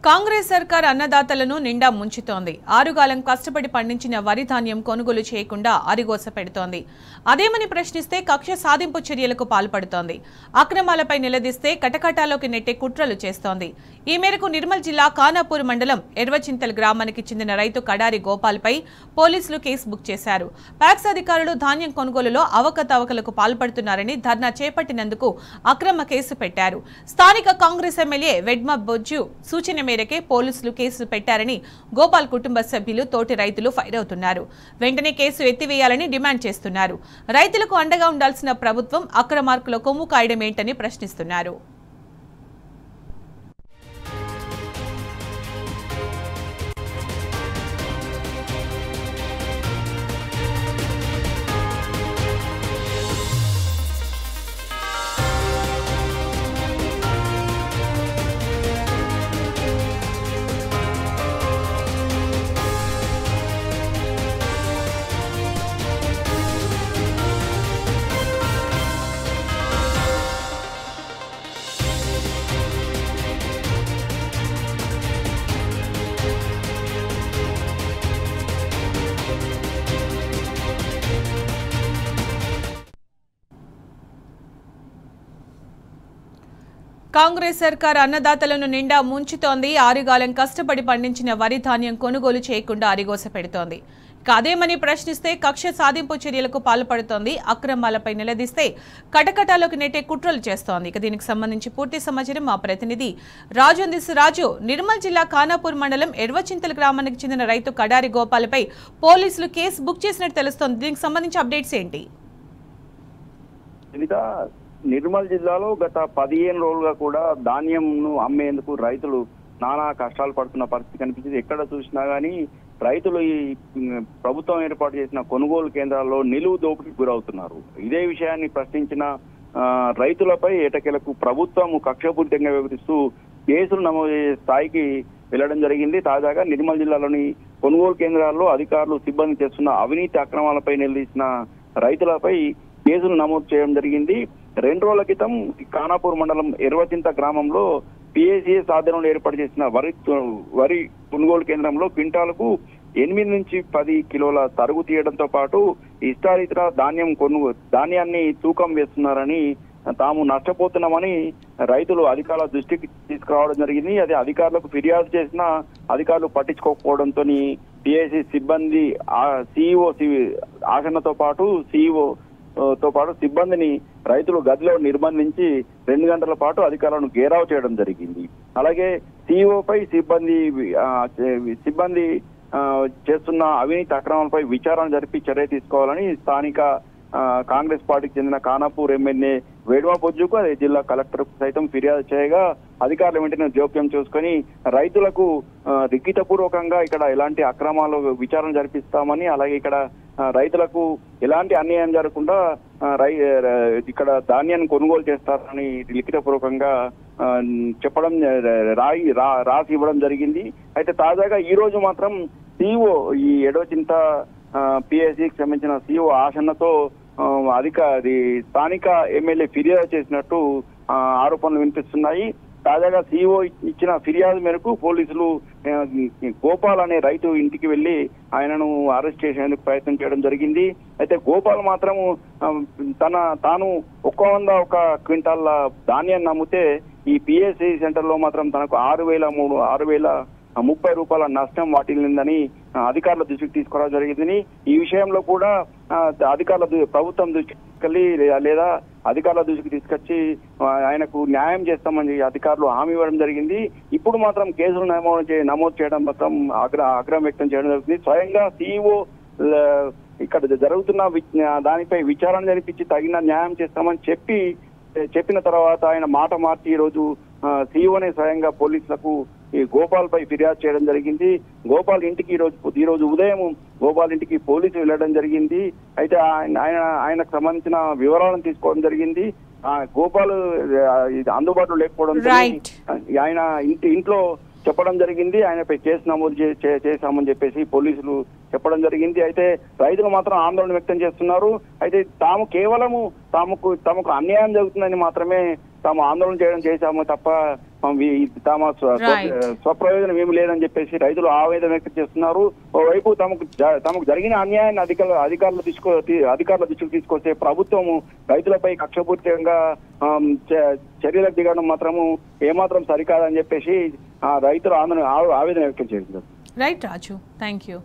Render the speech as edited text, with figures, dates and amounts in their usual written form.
కాంగ్రెస్ సర్కార్ అన్నదాతలను నిండా ముంచుతోంది. ఆరుగాలం కష్టపడి పండించిన వరి ధాన్యం కొనుగోలు చేయకుండా అరిగోస పెడుతోంది. అదేమని ప్రశ్నిస్తే కక్ష సాధింపు చర్యలకు పాల్పడుతోంది. అక్రమాలపై నిలదీస్తే కటకటాలోకి నెట్టే కుట్రలు చేస్తోంది. ఈ మేరకు నిర్మల్ జిల్లా ఖానాపూర్ మండలం ఎర్వచింతల్ గ్రామానికి చెందిన రైతు కడారి గోపాల్పై పోలీసులు కేసు బుక్ చేశారు. ప్యాక్స్ అధికారులు ధాన్యం కొనుగోలులో అవకతవకలకు పాల్పడుతున్నారని ధర్నా చేపట్టినందుకు అక్రమ కేసు పెట్టారు. స్థానిక కాంగ్రెస్ ఎమ్మెల్యే వెడ్మ బొజ్జు సూచన మేరకే పోలీసులు కేసు పెట్టారని గోపాల్ కుటుంబ సభ్యులు తోటి రైతులు ఫైర్ అవుతున్నారు. వెంటనే కేసు ఎత్తివేయాలని డిమాండ్ చేస్తున్నారు. రైతులకు అండగా ఉండాల్సిన ప్రభుత్వం అక్రమార్కుల కొమ్ము కాయడం ఏంటని ప్రశ్నిస్తున్నారు. కాంగ్రెస్ సర్కార్ అన్నదాతలను నిండా ముంచుతోంది. ఆరుగాలం కష్టపడి పండించిన వరి ధాన్యం కొనుగోలు చేయకుండా అరిగోస పెడుతోంది. అదేమని ప్రశ్నిస్తే కక్ష సాధింపు చర్యలకు పాల్పడుతోంది. అక్రమాలపై నిలదీస్తే కటకటాలోకి నెట్టే కుట్రలు చేస్తోంది. దీనికి సంబంధించి పూర్తి సమాచారం మా ప్రతినిధి రాజు అందిస్తూ. నిర్మల్ జిల్లా ఖానాపూర్ మండలం ఎర్వచింతల్ గ్రామానికి చెందిన రైతు కడారి గోపాల్పై పోలీసులు కేసు బుక్ చేసినట్టు తెలుస్తోంది. దీనికి సంబంధించి అప్డేట్స్ ఏంటి? నిర్మల్ జిల్లాలో గత 15 రోజులుగా కూడా ధాన్యంను అమ్మేందుకు రైతులు నానా కష్టాలు పడుతున్న పరిస్థితి కనిపించింది. ఎక్కడ చూసినా గానీ రైతులు ఈ ప్రభుత్వం ఏర్పాటు చేసిన కొనుగోలు కేంద్రాల్లో నిలువు దోపిడీకి గురవుతున్నారు. ఇదే విషయాన్ని ప్రశ్నించిన రైతులపై ఏటకెలకు ప్రభుత్వం కక్షపూరితంగా వ్యవహరిస్తూ కేసులు నమోదు చేసే స్థాయికి వెళ్లడం జరిగింది. తాజాగా నిర్మల్ జిల్లాలోని కొనుగోలు కేంద్రాల్లో అధికారులు సిబ్బంది చేస్తున్న అవినీతి అక్రమాలపై నిలదీసిన రైతులపై కేసులు నమోదు చేయడం జరిగింది. 2 రోజుల క్రితం ఖానాపూర్ మండలం ఎర్వచింత గ్రామంలో పిఏసిఎస్ ఆధ్వర్యంలో ఏర్పాటు చేసిన వరి కొనుగోలు కేంద్రంలో క్వింటాలకు 8 నుంచి 10 కిలోల తరుగు తీయడంతో పాటు ఇష్టారీతర ధాన్యాన్ని తూకం వేస్తున్నారని, తాము నష్టపోతున్నామని రైతులు అధికారుల దృష్టికి తీసుకురావడం జరిగింది. అది అధికారులకు ఫిర్యాదు చేసినా అధికారులు పట్టించుకోకపోవడంతో పిఏసి సిబ్బంది సిఇఓ ఆసన్నతో పాటు సిబ్బందిని రైతులు గదిలో నిర్బంధించి 2 గంటల పాటు అధికారులను గేరావు చేయడం జరిగింది. అలాగే సిఇఓపై సిబ్బంది చేస్తున్న అవినీతి అక్రమాలపై విచారణ జరిపి చర్య తీసుకోవాలని స్థానిక కాంగ్రెస్ పార్టీకి చెందిన ఖానాపూర్ ఎమ్మెల్యే వేడ్మ బొజ్జుకు అదే జిల్లా కలెక్టర్ సైతం ఫిర్యాదు చేయగా అధికారులు వెంటనే జోక్యం చేసుకుని రైతులకు లిఖితపూర్వకంగా ఇక్కడ ఎలాంటి అక్రమాలు విచారణ జరిపిస్తామని, అలాగే ఇక్కడ రైతులకు ఎలాంటి అన్యాయం జరగకుండా ఇక్కడ ధాన్యాన్ని కొనుగోలు చేస్తారని లిఖితపూర్వకంగా చెప్పడం రాసి ఇవ్వడం జరిగింది. అయితే తాజాగా ఈ రోజు మాత్రం సిఇఓ ఈ ఎర్వచింత పిఎస్సికి సంబంధించిన సిఇఓ ఆసన్నతో స్థానిక ఎమ్మెల్యే ఫిర్యాదు చేసినట్టు ఆరోపణలు వినిపిస్తున్నాయి. తాజాగా సిఇఓ ఇచ్చిన ఫిర్యాదు మేరకు పోలీసులు గోపాల్ అనే రైతు ఇంటికి వెళ్లి ఆయనను అరెస్ట్ చేసేందుకు ప్రయత్నం చేయడం జరిగింది. అయితే గోపాల్ మాత్రము తాను 100 క్వింటాల ధాన్యాన్ని అమ్మితే ఈ పిఎస్సి సెంటర్ లో మాత్రం తనకు 6,030 రూపాయల నష్టం వాటిల్లిందని అధికారుల దృష్టికి తీసుకురావడం జరిగింది. ఈ విషయంలో కూడా ప్రభుత్వం దృష్టికి లేదా అధికారుల దృష్టికి తీసుకొచ్చి ఆయనకు న్యాయం చేస్తామని అధికారులు హామీ ఇవ్వడం జరిగింది. ఇప్పుడు మాత్రం కేసులు నమోదు చేయడం మాత్రం ఆగ్రహం వ్యక్తం చేయడం జరుగుతుంది. స్వయంగా సిఇఓ ఇక్కడ జరుగుతున్న దానిపై విచారణ జరిపించి తగిన న్యాయం చేస్తామని చెప్పిన తర్వాత ఆయన మాట మార్చి ఈ రోజు సిఇఓనే స్వయంగా పోలీసులకు ఈ గోపాల్ పై ఫిర్యాదు చేయడం జరిగింది. గోపాల్ ఇంటికి ఈ రోజు ఉదయం గోపాల్ ఇంటికి పోలీసులు వెళ్ళడం జరిగింది. అయితే ఆయనకు సంబంధించిన వివరాలను తీసుకోవడం జరిగింది. గోపాల్ అందుబాటులో లేకపోవడంతో ఆయన ఇంట్లో చెప్పడం జరిగింది. ఆయనపై కేసు నమోదు చేశామని చెప్పేసి పోలీసులు చెప్పడం జరిగింది. అయితే రైతులు మాత్రం ఆందోళన వ్యక్తం చేస్తున్నారు. అయితే తాము కేవలము తమకు అన్యాయం జరుగుతుందని మాత్రమే తాము ఆందోళన చేశాము తప్ప తమ స్వప్రయోజనం ఏమి లేదని చెప్పేసి రైతులు ఆవేదన వ్యక్తం చేస్తున్నారు. ఓవైపు తమకు జరిగిన అన్యాయాన్ని అధికారుల దృష్టికి తీసుకొస్తే ప్రభుత్వము రైతులపై కక్షపూరితంగా చర్యలకు దిగడం మాత్రము ఏమాత్రం సరికాదని చెప్పేసి రైతులు ఆవేదన వ్యక్తం చేస్తున్నారు. Right Raju, thank you.